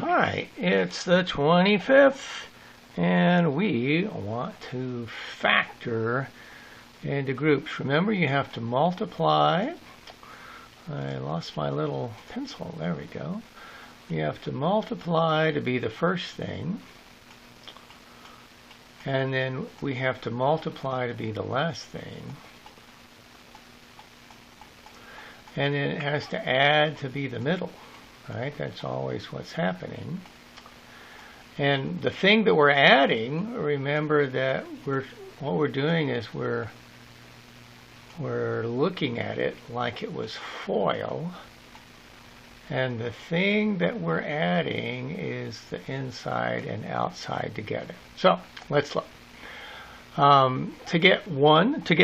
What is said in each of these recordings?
Hi, it's the 25th, and we want to factor into groups. Remember, you have to multiply. I lost my little pencil. There we go. You have to multiply to be the first thing, and then we have to multiply to be the last thing, and then it has to add to be the middle. Right? That's always what's happening. And the thing that we're adding, remember that what we're doing is we're looking at it like it was foil, and the thing that we're adding is the inside and outside together. So let's look. To get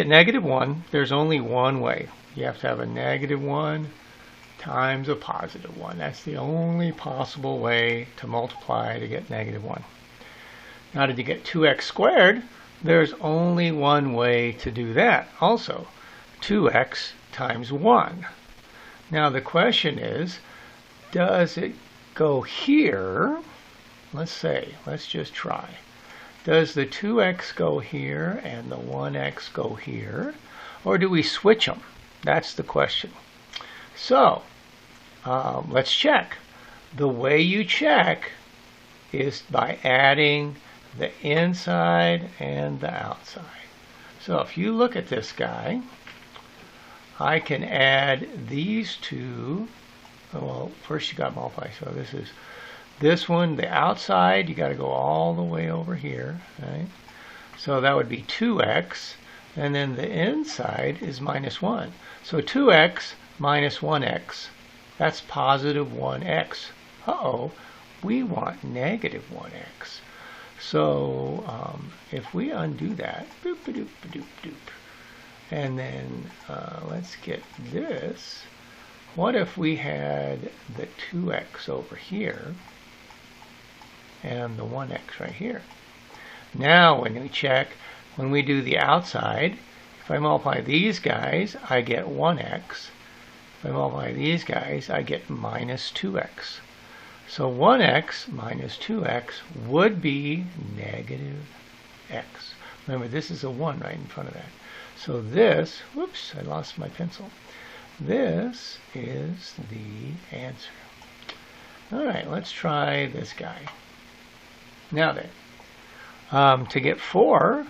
negative 1, there's only one way. You have to have a negative 1 times a positive 1. That's the only possible way to multiply to get negative 1. Now, to get 2x squared, there's only one way to do that also. 2x times 1. Now, the question is, does it go here? Let's just try. Does the 2x go here and the 1x go here? Or do we switch them? That's the question. So, let's check. The way you check is by adding the inside and the outside. So if you look at this guy, I can add these two. Well, first you got to multiply. So this one, the outside, you got to go all the way over here. Right? So that would be 2x, and then the inside is minus 1. So 2x minus 1x. That's positive 1x. Uh-oh, we want negative 1x. So if we undo that, boop, doop, doop, doop, and then let's get this. What if we had the 2x over here and the 1x right here? Now when we check, when we do the outside, if I multiply these guys, I get 1x. If I multiply these guys, I get minus 2x. So 1x minus 2x would be negative x. Remember, this is a 1 right in front of that. So this, whoops, I lost my pencil. This is the answer. All right, let's try this guy. Now then, to get 4,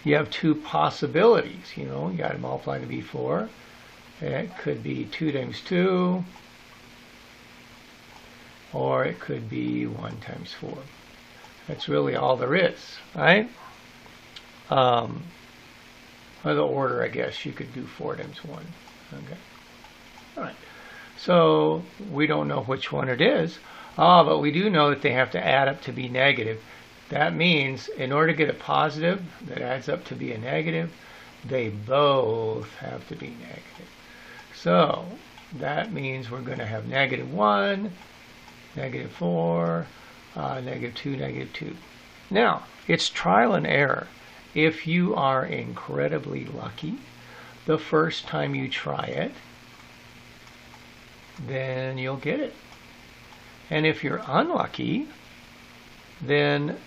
you have two possibilities. You got to multiply to be 4. It could be 2 times 2, or it could be 1 times 4. That's really all there is, right? Or the order, I guess, you could do 4 times 1. Okay. All right. So we don't know which one it is, but we do know that they have to add up to be negative. That means in order to get a positive that adds up to be a negative, they both have to be negative. So that means we're going to have negative 1, negative 4, negative 2, negative 2. Now, it's trial and error. If you are incredibly lucky, the first time you try it, then you'll get it. And if you're unlucky, then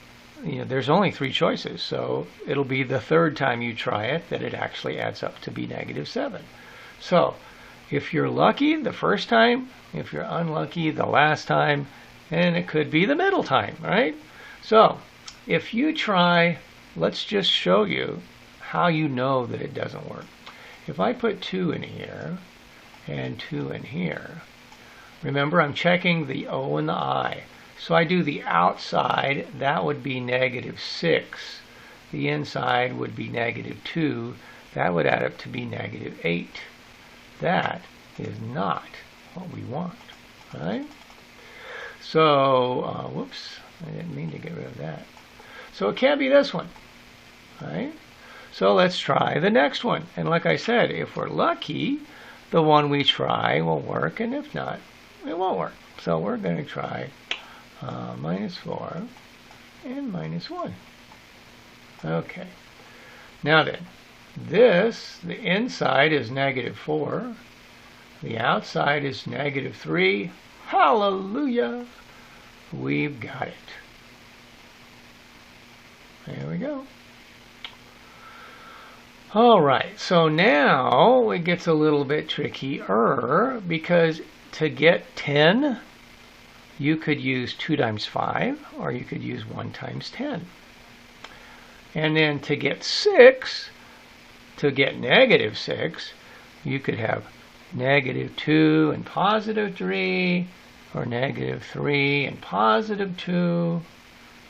there's only 3 choices. So it'll be the third time you try it that it actually adds up to be negative 7. So if you're lucky the first time, if you're unlucky the last time, and it could be the middle time, right? So if you try, let's just show you how you know that it doesn't work. If I put 2 in here and 2 in here, remember I'm checking the O and the I. So I do the outside, that would be negative 6. The inside would be negative 2. That would add up to be negative 8. That is not what we want, right? So, whoops, I didn't mean to get rid of that. So it can't be this one, right? So let's try the next one. And like I said, if we're lucky, the one we try will work, and if not, it won't work. So we're going to try minus 4 and minus 1. Okay. Now then, the inside is negative 4. The outside is negative 3. Hallelujah! we've got it. There we go. All right, so now it gets a little bit trickier because to get 10, you could use 2 times 5, or you could use 1 times 10. And then to get 6, to get negative 6, you could have negative 2 and positive 3, or negative 3 and positive 2,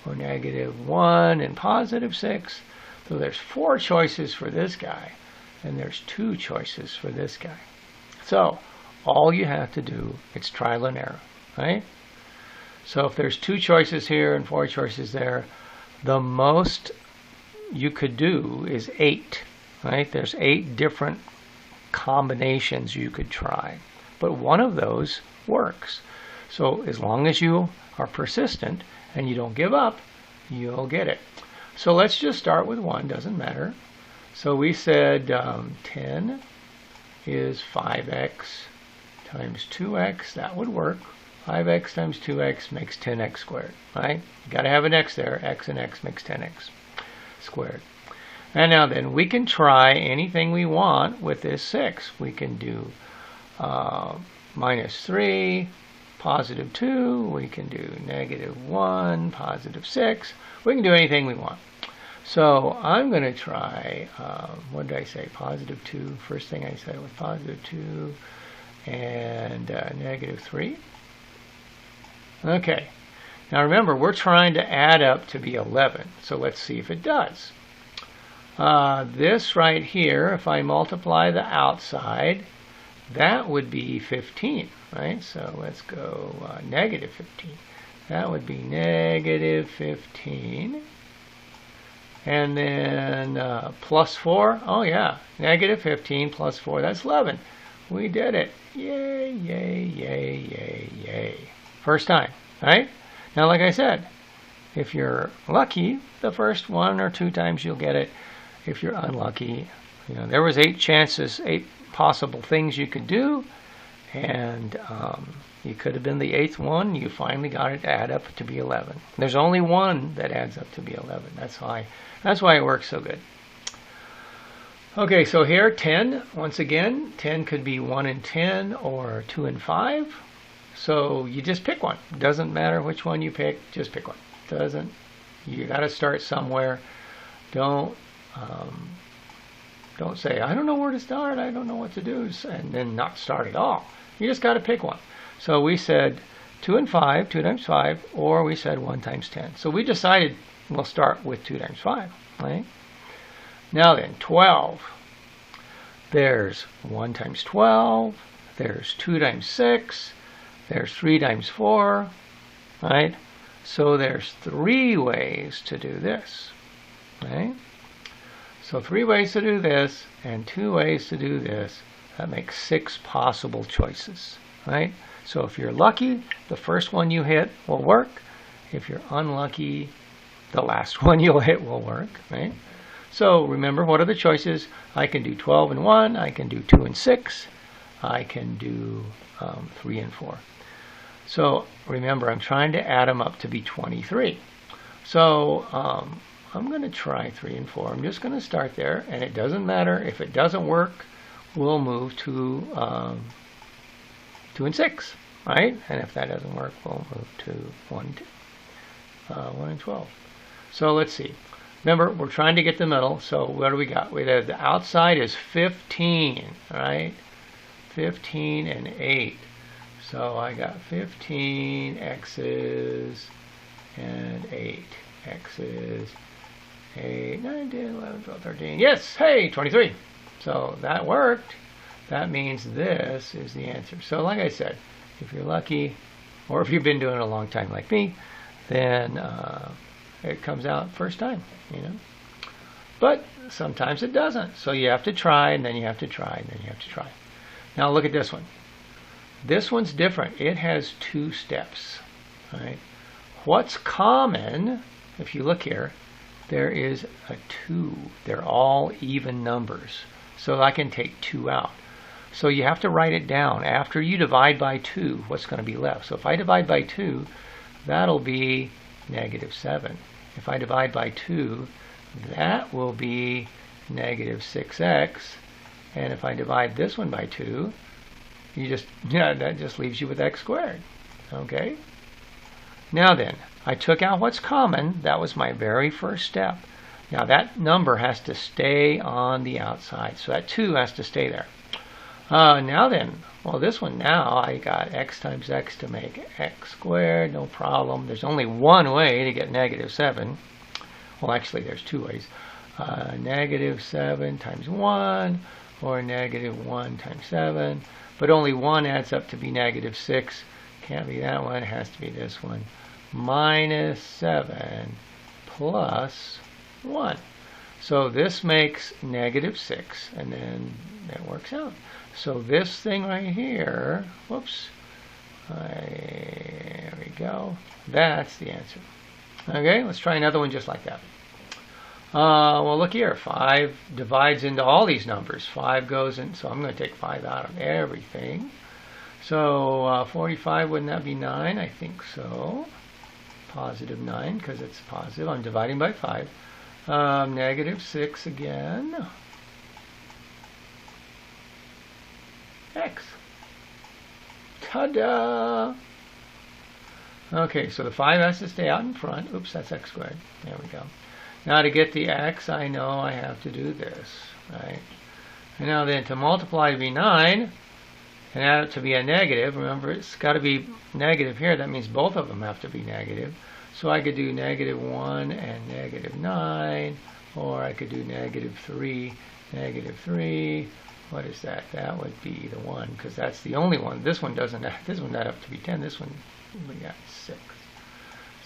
or negative 1 and positive 6. So there's 4 choices for this guy, and there's 2 choices for this guy. So all you have to do, it's trial and error, right? So if there's 2 choices here and 4 choices there, the most you could do is 8, right? There's 8 different combinations you could try, but one of those works. So as long as you are persistent and you don't give up, you'll get it. So let's just start with 1, doesn't matter. So we said 10 is 5x times 2x. That would work. 5x times 2x makes 10x squared, right? You got to have an x there. X and x makes 10x squared. And now then, we can try anything we want with this 6. We can do minus 3, positive 2. We can do negative 1, positive 6. We can do anything we want. So I'm going to try, what did I say, positive 2. First thing I said was positive 2 and negative 3. Okay. Now remember, we're trying to add up to be 11. So let's see if it does. This right here, if I multiply the outside, that would be 15, right? So let's go negative 15. That would be negative 15. And then plus 4. Oh, yeah. Negative 15 plus 4. That's 11. We did it. Yay, yay, yay, yay, yay. First time, right? Now, like I said, if you're lucky, the first 1 or 2 times you'll get it. If you're unlucky, you know, there was 8 chances, 8 possible things you could do, and you could have been the 8th one. You finally got it to add up to be 11. There's only one that adds up to be 11. That's why it works so good. Okay, so here 10. Once again, 10 could be 1 and 10 or 2 and 5. So you just pick one. Doesn't matter which one you pick. Just pick one. You got to start somewhere. Don't say, I don't know where to start, I don't know what to do, and then not start at all. You just got to pick one. So we said 2 and 5, 2 times 5, or we said 1 times 10. So we decided we'll start with 2 times 5, right? Now then, 12. There's 1 times 12, there's 2 times 6, there's 3 times 4, right? So there's 3 ways to do this, right? So 3 ways to do this and 2 ways to do this. That makes 6 possible choices, right? So if you're lucky, the first one you hit will work. If you're unlucky, the last one you'll hit will work, right? So remember, what are the choices? I can do 12 and 1. I can do 2 and 6. I can do 3 and 4. So remember, I'm trying to add them up to be 23. So I'm going to try 3 and 4. I'm just going to start there, and it doesn't matter. If it doesn't work, we'll move to 2 and 6, right? And if that doesn't work, we'll move to 1 and 12. So let's see. Remember, we're trying to get the middle. So what do we got? We have the outside is 15, right? 15 and 8. So I got 15 x's and 8 x's. 8, 9, 10, 11, 12, 13. Yes! Hey! 23. So that worked. That means this is the answer. So like I said, if you're lucky, or if you've been doing it a long time like me, then it comes out first time, you know. But sometimes it doesn't. So you have to try, and then you have to try, and then you have to try. Now look at this one. This one's different. It has 2 steps, right? What's common, if you look here, there is a 2. They're all even numbers. So I can take 2 out. So you have to write it down. After you divide by 2, what's going to be left? So if I divide by 2, that'll be negative 7. If I divide by 2, that will be negative 6x. And if I divide this one by 2, that just leaves you with x squared. Okay? Now then, I took out what's common. That was my very first step. Now that number has to stay on the outside. So that 2 has to stay there. Now then, well, this one now, I got x times x to make x squared. No problem. There's only one way to get negative 7. Well, actually, there's two ways. Negative 7 times 1, or negative 1 times 7. But only one adds up to be negative 6. Can't be that one. It has to be this one. Minus 7 plus 1. So this makes negative 6, and then that works out. So this thing right here, whoops, there we go. That's the answer. Okay, let's try another one just like that. Well, look here. 5 divides into all these numbers. 5 goes in, so I'm going to take 5 out of everything. So 45, wouldn't that be 9? I think so. Positive 9, because it's positive. I'm dividing by 5. Negative 6 again. X. Ta-da! Okay, so the 5 has to stay out in front. Oops, that's x squared. There we go. Now to get the x, I know I have to do this, right? And now then to multiply to be 9 and add it to be a negative, remember it's got to be negative here. That means both of them have to be negative. So I could do negative 1 and negative 9, or I could do negative 3, negative 3. What is that? That would be the 1, because that's the only one. This one doesn't add, this one add up to be 10. This one, we got 6.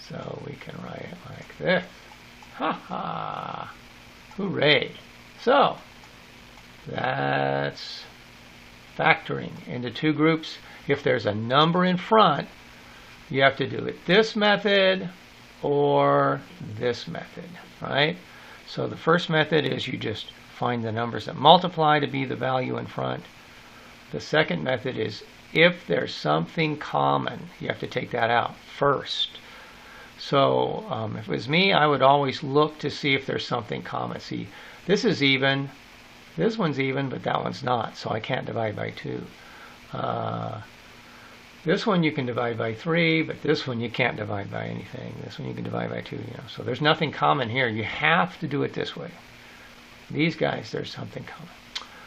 So we can write it like this. Ha ha! Hooray! So that's factoring into two groups. If there's a number in front, you have to do it this method or this method, right? So the first method is you just find the numbers that multiply to be the value in front. The second method is if there's something common, you have to take that out first. So if it was me, I would always look to see if there's something common. See, this is even, this one's even, but that one's not, so I can't divide by 2. This one you can divide by 3, but this one you can't divide by anything. This one you can divide by 2. So there's nothing common here. You have to do it this way. These guys, there's something common.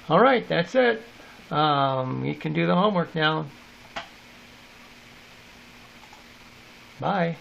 All right, that's it. You can do the homework now. Bye.